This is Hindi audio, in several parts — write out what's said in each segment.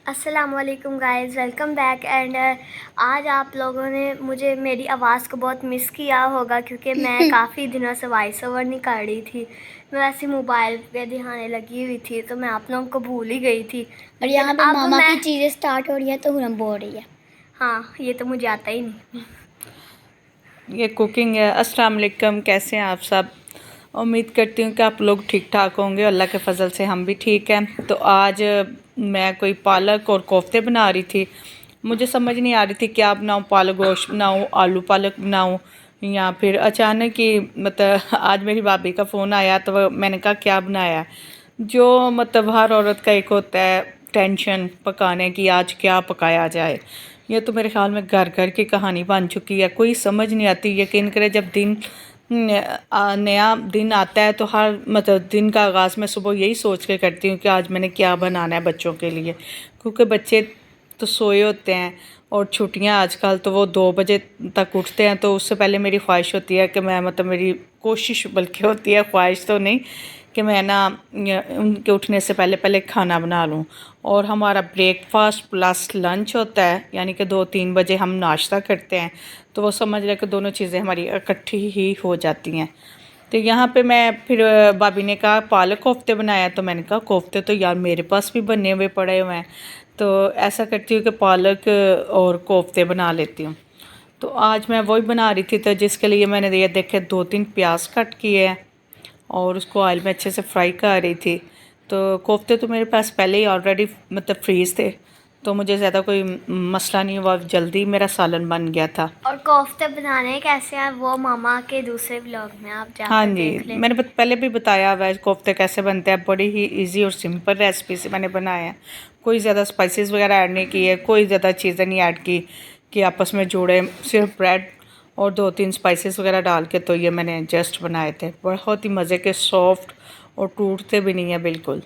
अस्सलामुअलैकुम गाइस, वेलकम बैक। एंड आज आप लोगों ने मुझे मेरी आवाज़ को बहुत मिस किया होगा क्योंकि मैं काफ़ी दिनों से वॉइस ओवर नहीं कर रही थी। मैं वैसे मोबाइल पे दिखाने लगी हुई थी तो मैं आप लोगों को भूल ही गई थी। और यहाँ पे अब मामा मैं की चीज़ें स्टार्ट हो रही है तो हुरम बोल रही है। हाँ, ये तो मुझे आता ही नहीं। ये कुकिंग है। अस्सलाम वालेकुम, कैसे हैं आप सब? उम्मीद करती हूँ कि आप लोग ठीक ठाक होंगे। अल्लाह के फजल से हम भी ठीक हैं। तो आज मैं कोई पालक और कोफ्ते बना रही थी। मुझे समझ नहीं आ रही थी क्या बनाऊँ, पालक गोश्त बनाऊँ, आलू पालक बनाऊँ, या फिर अचानक ही मतलब आज मेरी भाभी का फ़ोन आया तो मैंने कहा क्या बनाया। जो मतलब हर औरत का एक होता है टेंशन पकाने की, आज क्या पकाया जाए। ये तो मेरे ख्याल में घर घर की कहानी बन चुकी है। कोई समझ नहीं आती। यकीन करें, जब नया दिन आता है तो हर मतलब दिन का आगाज़ मैं सुबह यही सोच के करती हूँ कि आज मैंने क्या बनाना है बच्चों के लिए, क्योंकि बच्चे तो सोए होते हैं और छुट्टियां आजकल तो वो 2 बजे तक उठते हैं। तो उससे पहले मेरी ख्वाहिश होती है कि मैं मतलब मेरी कोशिश बल्कि होती है, ख्वाहिश तो नहीं, कि मैं ना उनके उठने से पहले पहले खाना बना लूँ। और हमारा ब्रेकफास्ट प्लस लंच होता है, यानी कि 2-3 बजे हम नाश्ता करते हैं। तो वो समझ रहे कि दोनों चीज़ें हमारी इकट्ठी ही हो जाती हैं। तो यहाँ पे मैं फिर भाभी ने कहा पालक कोफ्ते बनाया, तो मैंने कहा कोफ्ते तो यार मेरे पास भी बने हुए पड़े हुए हैं। तो ऐसा करती हूँ कि पालक और कोफ्ते बना लेती हूँ। तो आज मैं वही बना रही थी, तो जिसके लिए मैंने ये देखे 2-3 प्याज कट किए हैं और उसको ऑयल में अच्छे से फ्राई कर रही थी। तो कोफ्ते तो मेरे पास पहले ही ऑलरेडी मतलब फ्रीज़ थे, तो मुझे ज़्यादा कोई मसला नहीं हुआ, जल्दी मेरा सालन बन गया था। और कोफ्ते बनाने कैसे हैं वो मामा के दूसरे व्लॉग में आप हाँ जाकर जी, देख लें। मैंने पहले भी बताया वेज कोफ्ते कैसे बनते हैं। बड़ी ही इजी और सिंपल रेसिपी से मैंने बनाया है। कोई ज़्यादा स्पाइसेस वगैरह ऐड नहीं किए, कोई ज़्यादा चीज़ें नहीं ऐड की कि आपस में जोड़े। सिर्फ ब्रेड और 2-3 स्पाइसेस वगैरह डाल के तो ये मैंने जस्ट बनाए थे। बहुत ही मज़े के, सॉफ्ट और टूटते भी नहीं है बिल्कुल।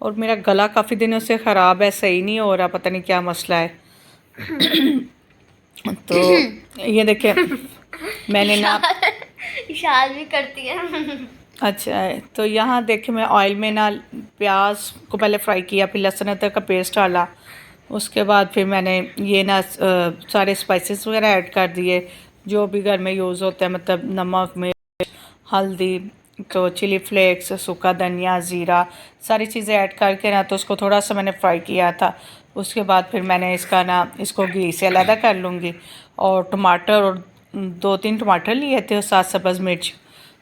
और मेरा गला काफ़ी दिनों से ख़राब है, सही नहीं हो रहा, पता नहीं क्या मसला है। तो ये देखिए मैंने ना इशार भी करती है। अच्छा है। तो यहाँ देखिए मैं ऑयल में ना प्याज को पहले फ्राई किया, फिर लहसुन अदरक का पेस्ट डाला। उसके बाद फिर मैंने ये ना सारे स्पाइसेस वगैरह ऐड कर दिए जो भी घर में यूज़ होते हैं, मतलब नमक, मिर्च, हल्दी, तो चिली फ्लेक्स, सूखा धनिया, ज़ीरा, सारी चीज़ें ऐड करके ना तो उसको थोड़ा सा मैंने फ्राई किया था। उसके बाद फिर मैंने इसको घी से अलग कर लूँगी। और टमाटर और 2-3 टमाटर लिए थे और 7 सब्ज़ मिर्च,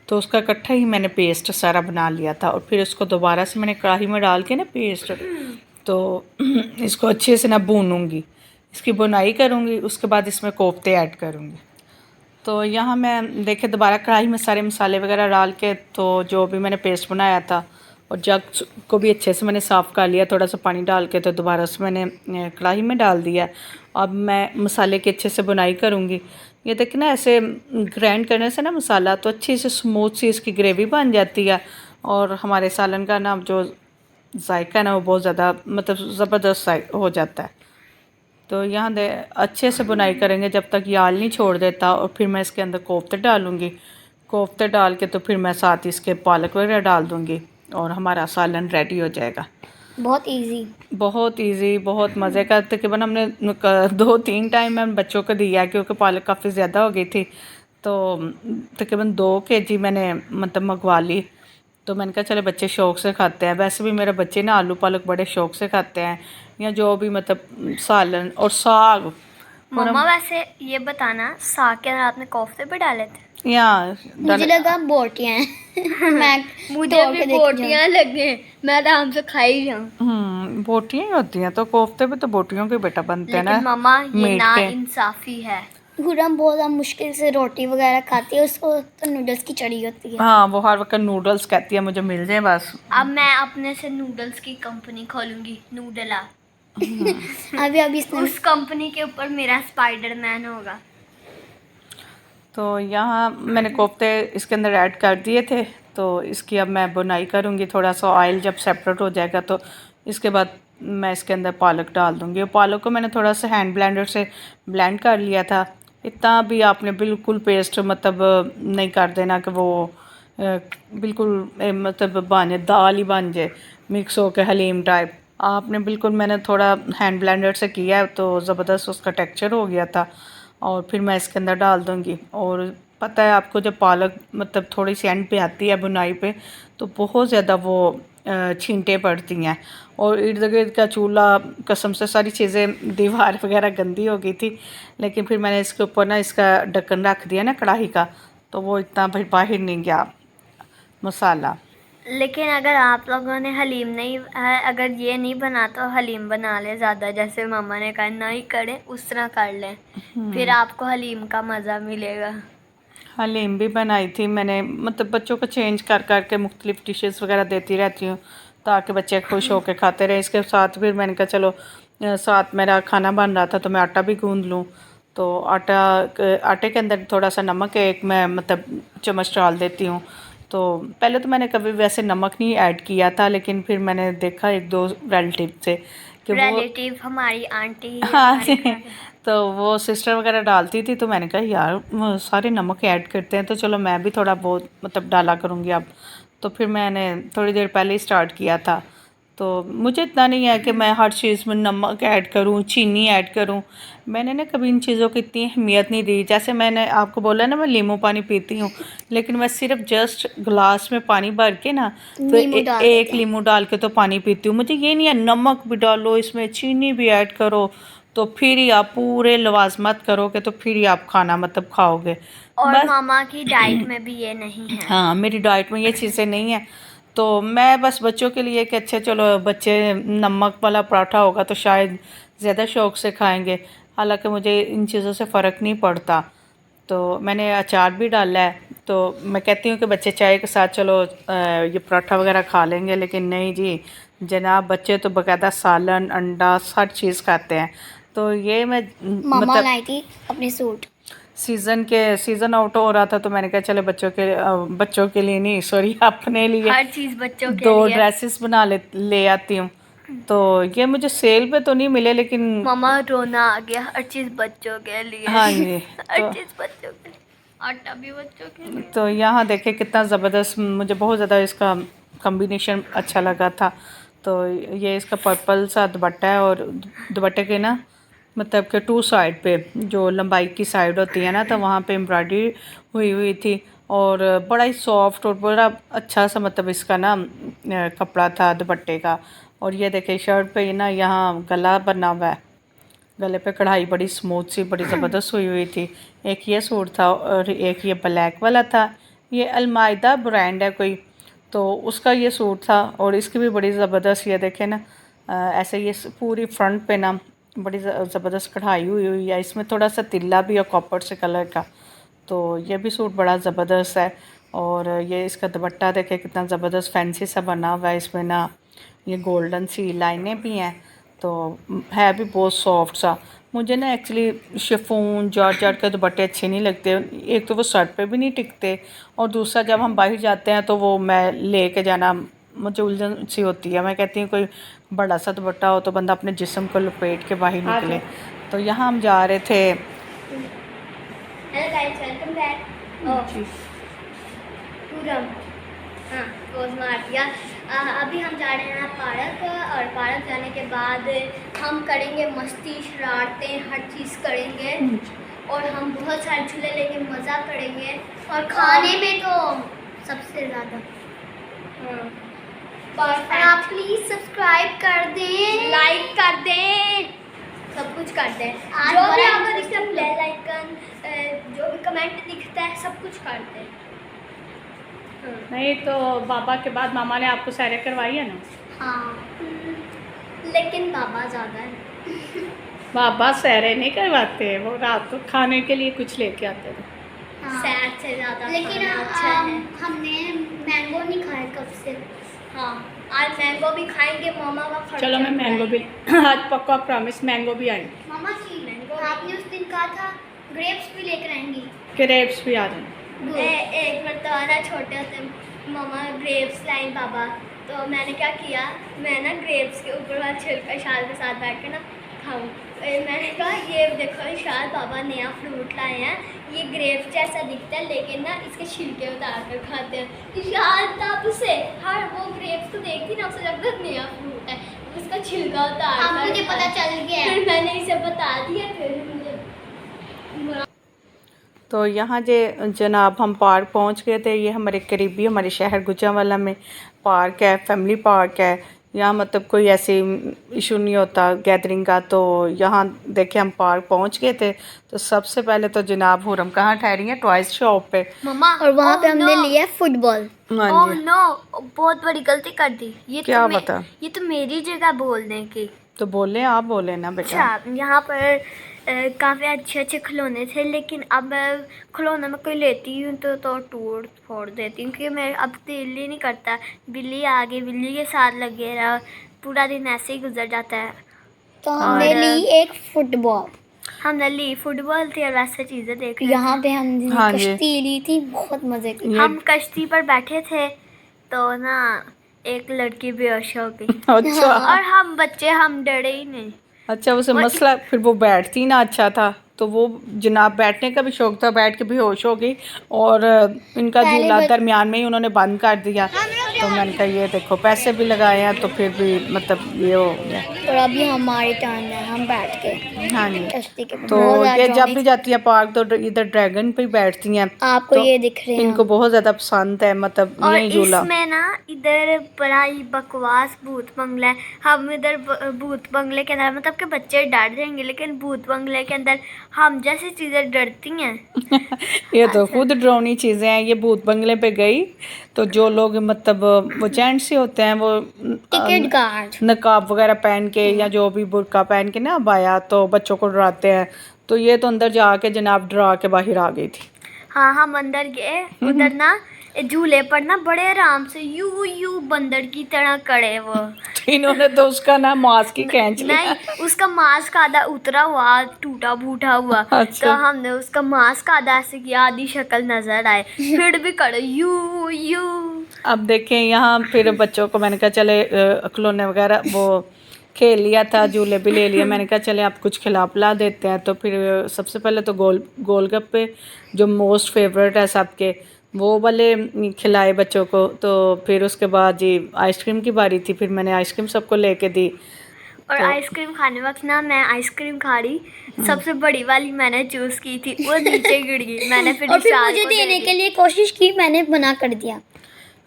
तो उसका इकट्ठा ही मैंने पेस्ट सारा बना लिया था। और फिर उसको दोबारा से मैंने कढ़ाई में डाल के ना पेस्ट, तो इसको अच्छे से ना भूनूंगी, इसकी बुनाई करूँगी। उसके बाद इसमें कोफ्ते ऐड करूँगी। तो यहाँ मैं देखिए दोबारा कढ़ाई में सारे मसाले वगैरह डाल के, तो जो भी मैंने पेस्ट बनाया था और जग को भी अच्छे से मैंने साफ़ कर लिया थोड़ा सा पानी डाल के, तो दोबारा से मैंने कढ़ाई में डाल दिया। अब मैं मसाले की अच्छे से बुनाई करूँगी। ये देखिए ना, ऐसे ग्राइंड करने से ना मसाला तो अच्छी से स्मूथ सी इसकी ग्रेवी बन जाती है और हमारे सालन का ना जो जायका है ना वो बहुत ज़्यादा मतलब ज़बरदस्त हो जाता है। तो यहाँ दे अच्छे से बुनाई करेंगे जब तक ये आल नहीं छोड़ देता। और फिर मैं इसके अंदर कोफ्ते डालूँगी। कोफ्ते डाल के तो फिर मैं साथ ही इसके पालक वगैरह डाल दूँगी और हमारा सालन रेडी हो जाएगा। बहुत इजी। बहुत इजी, बहुत मज़े का। तकरीबन हमने 2-3 टाइम मैं बच्चों को दिया क्योंकि पालक काफ़ी ज़्यादा हो गई थी। तो तकरीबन 2 kg मैंने मतलब मंगवा ली। तो मैंने कहा चलो बच्चे शौक़ से खाते हैं। वैसे भी मेरे बच्चे ना आलू पालक बड़े शौक़ से खाते हैं, या जो भी मतलब सालन और साग। और मम्मा वैसे ये बताना, साग के अंदर आपने कोफ्ते भी डाले थे? यहाँ मुझे लगा बोटियाँ हैं मैं मुझे तोड़ भी के देखी जाऊँ। बोटियां लगे, मैं आराम से खाई जाऊँ। बोटियाँ ही होती हैं, तो कोफ्ते भी तो बोटियों के बेटा बनते हैं ना, लेकिन मम्मा ये मीट ना के। इंसाफी है। हुरम बहुत ज़्यादा मुश्किल से रोटी वगैरह खाती है, उसको तो नूडल्स की चढ़ी होती है। हाँ, वो हर वक्त नूडल्स कहती है, मुझे मिल जाए बस। अब मैं अपने से नूडल्स की कंपनी खोलूंगी, नूडला। अभी इसने उस कंपनी के ऊपर मेरा स्पाइडरमैन होगा। तो यहाँ मैंने कोफ्ते इसके अंदर ऐड कर दिए थे। तो इसकी अब मैं बुनाई करूँगी। थोड़ा सा ऑयल जब सेपरेट हो जाएगा तो इसके बाद मैं इसके अंदर पालक डाल दूँगी। और पालक को मैंने थोड़ा सा हैंड ब्लेंडर से ब्लेंड कर लिया था। इतना भी आपने बिल्कुल पेस्ट मतलब नहीं कर देना कि वो बिल्कुल मतलब बन दाल ही बन जाए, मिक्स हो के हलीम टाइप। आपने बिल्कुल, मैंने थोड़ा हैंड ब्लेंडर से किया है तो ज़बरदस्त उसका टेक्सचर हो गया था। और फिर मैं इसके अंदर डाल दूँगी। और पता है आपको, जब पालक मतलब थोड़ी सी एंड पे आती है बुनाई पे, तो बहुत ज़्यादा वो छींटे पड़ती हैं। और इर्द गिर्द का चूल्हा, कसम से सारी चीज़ें, दीवार वगैरह गंदी हो गई थी। लेकिन फिर मैंने इसके ऊपर ना इसका ढक्कन रख दिया ना कढ़ाई का, तो वो इतना फिर बाहर नहीं गया मसाला। लेकिन अगर आप लोगों ने हलीम नहीं अगर ये नहीं बना तो हलीम बना ले ज़्यादा, जैसे मम्मा ने कहा नहीं करें उस तरह कर लें, फिर आपको हलीम का मज़ा मिलेगा। हलीम भी बनाई थी मैंने, मतलब बच्चों को चेंज कर कर के मुख्तलिफ डिशेस वगैरह देती रहती हूँ ताकि बच्चे खुश होकर खाते रहे। इसके साथ फिर मैंने कहा चलो, साथ मेरा खाना बन रहा था तो मैं आटा भी गूंद लूँ। तो आटे के अंदर थोड़ा सा नमक एक मैं मतलब चम्मच डाल देती हूँ। तो पहले तो मैंने कभी वैसे नमक नहीं ऐड किया था, लेकिन फिर मैंने देखा एक दो रिलेटिव से कि वो, रिलेटिव हमारी आंटी ही हाँ हमारे घर में। तो वो सिस्टर वगैरह डालती थी, तो मैंने कहा यार वो सारे नमक ऐड करते हैं तो चलो मैं भी थोड़ा बहुत मतलब डाला करूँगी अब। तो फिर मैंने थोड़ी देर पहले ही स्टार्ट किया था। तो मुझे इतना नहीं है कि मैं हर चीज़ में नमक ऐड करूँ, चीनी ऐड करूँ। मैंने ना कभी इन चीज़ों की इतनी अहमियत नहीं दी। जैसे मैंने आपको बोला ना, मैं नींबू पानी पीती हूँ, लेकिन मैं सिर्फ जस्ट ग्लास में पानी भर के ना, तो नींबू डाल एक देते हैं। नींबू डाल के तो पानी पीती हूँ। मुझे ये नहीं है नमक भी डालो इसमें, चीनी भी ऐड करो, तो फिर ही आप पूरे लवाजमत करोगे तो फिर ही आप खाना मतलब खाओगे। और बस मामा की डाइट में भी ये नहीं है। हाँ, मेरी डाइट में ये चीज़ें नहीं है। तो मैं बस बच्चों के लिए कि अच्छा चलो, बच्चे नमक वाला पराठा होगा तो शायद ज़्यादा शौक़ से खाएंगे। हालांकि मुझे इन चीज़ों से फ़र्क नहीं पड़ता। तो मैंने अचार भी डाला है। तो मैं कहती हूँ कि बच्चे चाय के साथ चलो ये पराठा वगैरह खा लेंगे, लेकिन नहीं जी जनाब, बच्चे तो बाकायदा सालन, अंडा, हर चीज़ खाते हैं। तो ये मैं मामा मतलब लाई थी अपने सूट। सीज़न आउट हो रहा था तो मैंने कहा चलो बच्चों के लिए नहीं, सॉरी, अपने लिए हर चीज़ बच्चों के दो लिए। ड्रेसेस बना ले आती हूँ। तो ये मुझे सेल पे तो नहीं मिले, लेकिन मामा रोना आ गया, हर चीज़ बच्चों के लिए। हाँ जी। हर चीज़ बच्चों के लिए, आटा भी बच्चों के लिए। तो यहाँ देखे कितना ज़बरदस्त, मुझे बहुत ज़्यादा इसका कॉम्बिनेशन अच्छा लगा था। तो ये इसका पर्पल सा दुपट्टा है, और दुपट्टे के ना मतलब कि टू साइड पे, जो लंबाई की साइड होती है ना, तो वहाँ पे एम्ब्रॉयडरी हुई थी। और बड़ा ही सॉफ्ट और बड़ा अच्छा सा मतलब इसका ना कपड़ा था दुपट्टे का। और ये देखे शर्ट पे ना यहाँ गला बना हुआ है, गले पे कढ़ाई बड़ी स्मूथ सी, बड़ी ज़बरदस्त हुई थी। एक ये सूट था और एक ये ब्लैक वाला था। ये अलमायदा ब्रांड है कोई, तो उसका ये सूट था। और इसकी भी बड़ी ज़बरदस्त, ये देखें ना, ऐसे ये पूरी फ्रंट पे ना बड़ी ज़बरदस्त कढ़ाई हुई है। इसमें थोड़ा सा तिल्ला भी है कॉपर से कलर का। तो ये भी सूट बड़ा ज़बरदस्त है। और ये इसका दुपट्टा देखे कितना ज़बरदस्त फैंसी सा बना हुआ है। इसमें ना ये गोल्डन सी लाइनें भी हैं, तो है भी बहुत सॉफ्ट सा। मुझे ना एक्चुअली शिफॉन जॉर्जेट के दुपट्टे अच्छे नहीं लगते। एक तो वो शर्ट पे भी नहीं टिकते, और दूसरा जब हम बाहर जाते हैं तो वो मैं लेके जाना मुझे उलझन सी होती है। मैं कहती हूँ कोई बड़ा सा दुपट्टा हो तो बंदा अपने जिस्म को लपेट के बाहर निकले। तो यहाँ हम जा रहे थे। Hello guys, welcome back. पूरम, हाँ पोज मार दिया। अभी हम जा रहे हैं पार्क, और पार्क जाने के बाद हम करेंगे मस्ती, शरारतें, हर चीज़ करेंगे। और हम बहुत सारे झूले लेके मज़ा करेंगे। और खाने में तो सबसे ज़्यादा। हाँ, और आप प्लीज़ सब्सक्राइब कर दें, लाइक कर दें, सब कुछ कर दें। जो भी आपको दिखता है बेल आइकन, जो भी कमेंट दिखता है सब कुछ कर दें। नहीं तो बाबा के बाद मामा ने आपको सैर करवाई है ना? हाँ, लेकिन बाबा ज़्यादा है। बाबा सैरें नहीं करवाते, वो रात को खाने के लिए कुछ लेके आते थे। हाँ, सैर से ज़्यादा। लेकिन अच्छा है। हमने मैंगो नहीं खाया कब से। हाँ, आज मैंगो भी खाएंगे, मामा का खर्चा। चलो मैं मैंगो भी आज पक्का प्रॉमिस मैंगो भी आएंगे। मामा जी, मैंगो आपने उस दिन कहा था ग्रेप्स भी लेकर आएंगी। ग्रेप्स भी आ जाएंगे। एक मरतबा ना छोटे होते मामा ग्रेप्स लाई बाबा, तो मैंने क्या किया, मैं ना ग्रेप्स के ऊपर वाला छिलका शाल के साथ बैठ के ना खाऊँ। मैंने कहा ये देखो शायद बाबा नया फ्रूट लाए हैं, ये ग्रेप्स जैसा दिखता है लेकिन ना इसके छिलके उतार कर खाते हैं। शायद तब से हर वो ग्रेप्स को देखती ना, उसे लगता है नया फ्रूट है, उसका छिलका उतार अब मुझे पता चल गया है। फिर मैंने इसे बता दिया, फिर मुझे तो यहाँ जे जनाब हम पार्क पहुँच गए थे। ये हमारे करीबी हमारे शहर गुजरांवाला में पार्क है, फैमिली पार्क है। यहाँ मतलब कोई ऐसी इशू नहीं होता गैदरिंग का। तो यहाँ देखे हम पार्क पहुँच गए थे। तो सबसे पहले तो जनाब हुरम कहाँ ठहरी है? टॉयज शॉप पे। मम्मा, और वहाँ पे ओह हमने नो, लिया फुटबॉल। हाँ ओह जी, नो, बहुत बड़ी गलती कर दी। ये क्या तो बता? ये तो मेरी जगह बोलने की। तो बोले, आप बोले ना बेटा। अच्छा, यहाँ पर काफ़ी अच्छे अच्छे खिलौने थे, लेकिन अब खिलौने में कोई लेती हूँ तो तोड़ फोड़ देती हूँ, क्योंकि मैं अब दिल ही नहीं करता। बिल्ली आ गई, बिल्ली के साथ लगे रहा, पूरा दिन ऐसे ही गुजर जाता है। तो हमने और ली एक फुटबॉल। हमने ली फुटबॉल थी और वैसे चीज़ें देख रहे यहाँ पे हमने हाँ जी। कश्ती ली थी, बहुत मजे की। ये हम कश्ती पर बैठे थे तो ना एक लड़की बेहोश हो गई, अच्छा और हम बच्चे हम डरे ही नहीं। अच्छा, उसे वो मसला फिर वो बैठती ना अच्छा था, तो वो जनाब बैठने का भी शौक था, बैठ के बेहोश हो गई। और इनका पहले झूला बच- दरमियान में ही उन्होंने बंद कर दिया। तो मैंने कहा ये देखो पैसे भी लगाए हैं तो फिर भी मतलब ये हो गया। और अभी हमारी टर्न है, हम बैठ के हाँ जी। कश्ती के तो बहुत ये जब भी ड्रामे- जाती है पार्क तो इधर ड्रैगन पे ही बैठती हैं। आपको तो ये दिख रहे हैं इनको बहुत ज़्यादा पसंद है, मतलब और यही झूला। इसमें ना इधर बड़ा ही बकवास भूत बंगला है। हम इधर भूत बंगले के अंदर मतलब कि बच्चे डर जाएंगे, लेकिन भूत बंगले के अंदर हम जैसी चीज़ें डरती हैं। ये तो अच्छा। खुद डरावनी चीज़ें हैं। ये भूत बंगले पे गई तो जो लोग मतलब वो जेंट्स ही होते हैं, वो टिकट गार्ड। नकाब वगैरह पहन के या जो भी बुर्का पहन के ना अबाया, तो बच्चों को डराते हैं। तो ये तो अंदर जाके जनाब डरा के बाहर आ गई थी। हाँ, हम अंदर गए, उधर ना झूले पर ना बड़े आराम से यू बंदर की तरह खड़े वो। तो इन्होंने तो उसका ना मास्क ही खींच लिया। नहीं, उसका मास्क आधा उतरा हुआ, टूटा फूटा हुआ। अच्छा। तो हमने उसका मास्क आधा ऐसे किया, आधी शक्ल नजर आए, फिर भी खड़े यू। अब देखें यहाँ फिर बच्चों को मैंने कहा चले खिलौने वगैरह वो खेल लिया था, झूले भी ले लिया। मैंने कहा चले आप कुछ खिला पिला देते हैं। तो फिर सबसे पहले तो गोलगप्पे जो मोस्ट फेवरेट है सबके, वो वाले खिलाए बच्चों को। तो फिर उसके बाद जी आइसक्रीम की बारी थी, फिर मैंने आइसक्रीम सबको लेके दी। और तो आइसक्रीम खाने वक्त ना मैं आइसक्रीम खा रही, सबसे बड़ी वाली मैंने चूज की थी, वो नीचे गिर गई। मैंने फिर और फिर विशाल मुझे को दे देने दी। के लिए कोशिश की, मैंने मना कर दिया।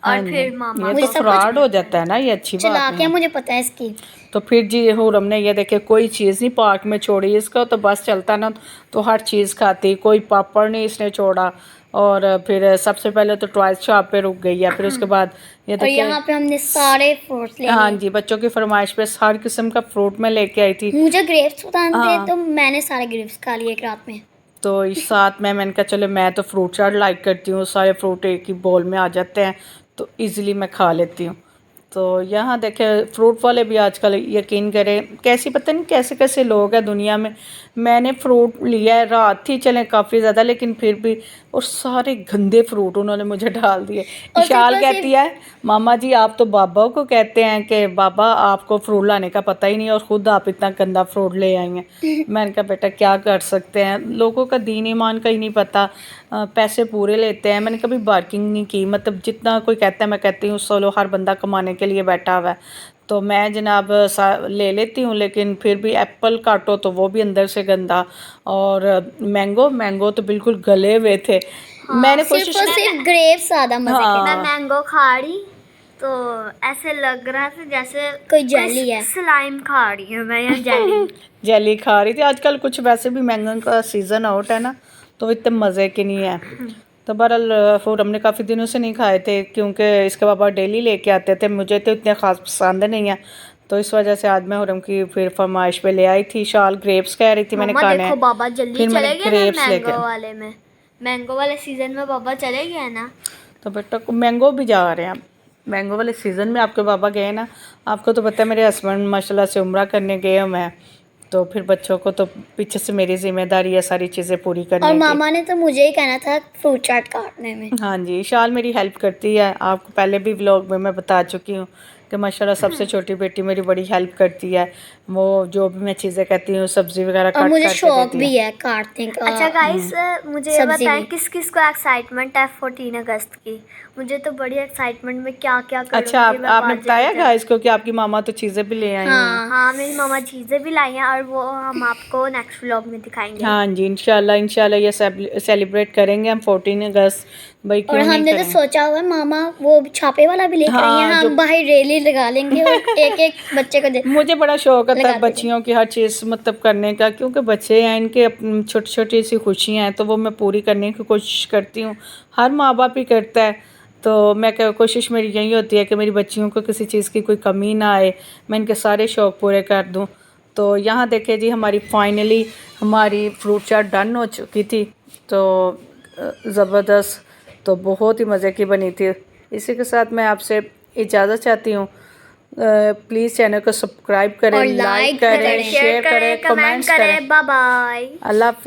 हाँ और जी, फिर मामा ये मुझे तो सब फ्रॉड हो जाता है ना, ये अच्छी चला बात के नहीं है। मुझे पता है इसकी। तो फिर जी हुरम ने ये देखे कोई चीज़ नहीं पार्क में छोड़ी इसका, तो बस चलता ना तो हर चीज़ खाती, कोई पापड़ नहीं इसने छोड़ा। और फिर सबसे पहले तो टॉयज शॉप पे रुक गई है, फिर उसके बाद ये और यहाँ देखिए। पे हमने सारे फ्रूट्स ले हाँ लिए। जी, बच्चों की फरमाइश पे हर किस्म का फ्रूट मैं लेके आई थी। मुझे ग्रेप्स पसंद थे, हाँ। तो मैंने सारे ग्रेप्स खा लिए एक रात में। तो इस साथ में मैंने कहा चलो मैं तो फ्रूट चाट लाइक करती हूँ, सारे फ्रूट एक ही बोल में आ जाते हैं तो इजीली मैं खा लेती हूँ। तो यहाँ देखें फ्रूट वाले भी आजकल यकीन करें कैसी पता नहीं कैसे कैसे लोग हैं दुनिया में। मैंने फ्रूट लिया है, रात थी चलें काफ़ी ज़्यादा, लेकिन फिर भी और सारे गंदे फ्रूट उन्होंने मुझे डाल दिए। और विशाल फिर कहती है मामा जी आप तो बाबा को कहते हैं कि बाबा आपको फ्रूट लाने का पता ही नहीं और ख़ुद आप इतना गंदा फ्रूट ले आई हैं। मैंने कहा बेटा क्या कर सकते हैं, लोगों का दीन ईमान का ही नहीं पता, पैसे पूरे लेते हैं। मैंने कभी बार्किंग नहीं की, मतलब जितना कोई कहता है मैं कहती हूँ चलो हर बंदा कमाने के लिए बैठा हुआ है। तो मैं जनाब ले लेती हूँ, लेकिन फिर भी एप्पल काटो तो वो भी अंदर से गंदा। और मैंगो तो बिल्कुल गले हुए थे। मैंने सिर्फ कोशिश और सिर्फ ग्रेप्स ज़्यादा मजे के। मैं हाँ मैंगो खा रही तो ऐसे लग रहा था जैसे कोई जेली है। स्लाइम खा रही हूँ मैं, या जेली। जेली खा रही थी। आजकल कुछ वैसे भी मैंगो का सीज़न आउट है ना, तो इतने मज़े के नहीं है। तो बहरहाल फिर हमने काफ़ी दिनों से नहीं खाए थे क्योंकि इसके पापा डेली लेके आते थे, मुझे तो इतने ख़ास पसंद नहीं है। तो इस वजह से आज मैं हुरम की फिर फरमाइश पे ले आई थी। शाल ग्रेप्स कह रही थी मैंने मम्मा खाने देखो हैं। बाबा जल्दी फिर मैंने चले गए ना ग्रेप्स लेके मैंगो वाले में, मैंगो वाले सीजन में पापा चले गए ना। तो बेटा को मैंगो भी जा रहे हैं आप, मैंगो वाले सीज़न में आपके पापा गए ना। आपको तो पता है मेरे हस्बैंड माशाल्लाह से उम्रा करने गए हम हैं, तो फिर बच्चों को तो पीछे से मेरी जिम्मेदारी है सारी चीज़ें पूरी करने और की। मामा ने तो मुझे ही कहना था फ्रूट चाट काटने में। हाँ जी, शाल मेरी हेल्प करती है, आपको पहले भी व्लॉग में मैं बता चुकी हूँ। कि माशाल्लाह सबसे छोटी बेटी मेरी बड़ी हेल्प करती है। वो जो भी मैं चीज़ें कहती हूँ सब्ज़ी वगैरह और काट मुझे करके शौक देती भी है। है काटने का। अच्छा गाइस, मुझे ये सब्जी बताएं भी। किस किस को एक्साइटमेंट है 14 अगस्त की। मुझे तो बड़ी एक्साइटमेंट में क्या क्या अच्छा, करूँगी मैं आपने बाजार बताया जाकर। गाइस को कि आपकी मामा तो चीज़ें भी ले आई हुई हैं। हाँ, मेरी मामा चीज़ें भी लाई हैं और वो हम आपको नेक्स्ट व्लॉग में दिखाएंगे। हाँ जी, इंशाल्लाह ये सेलिब्रेट करेंगे हम 14 अगस्त। भाई और क्यों नहीं हमने तो करेंगे। सोचा हुआ है मामा वो छापे वाला भी लेकर आई हैं, हाँ, जो हम बाहर रैली लगा लेंगे और एक एक बच्चे को दे मुझे बड़ा शौक होता है लगाते बच्चियों की हर चीज़ मतलब करने का, क्योंकि बच्चे हैं इनके छोटी छोटी सी खुशियाँ हैं तो वो मैं पूरी करने की कोशिश करती हूँ। हर माँ बाप ही करता है। तो मैं कोशिश मेरी यही होती है कि मेरी बच्चियों को किसी चीज़ की कोई कमी ना आए, मैं इनके सारे शौक़ पूरे कर दूँ। तो यहाँ देखिए जी, हमारी फाइनली हमारी फ्रूट चाट डन हो चुकी थी। तो ज़बरदस्त, तो बहुत ही मज़े की बनी थी। इसी के साथ मैं आपसे इजाज़त चाहती हूँ। प्लीज़ चैनल को सब्सक्राइब करें, और लाइक लाइक करें, करें, शेयर करें, कमेंट कमेंट्स करें। करें। Bye bye. अल्लाह हाफ़िज़।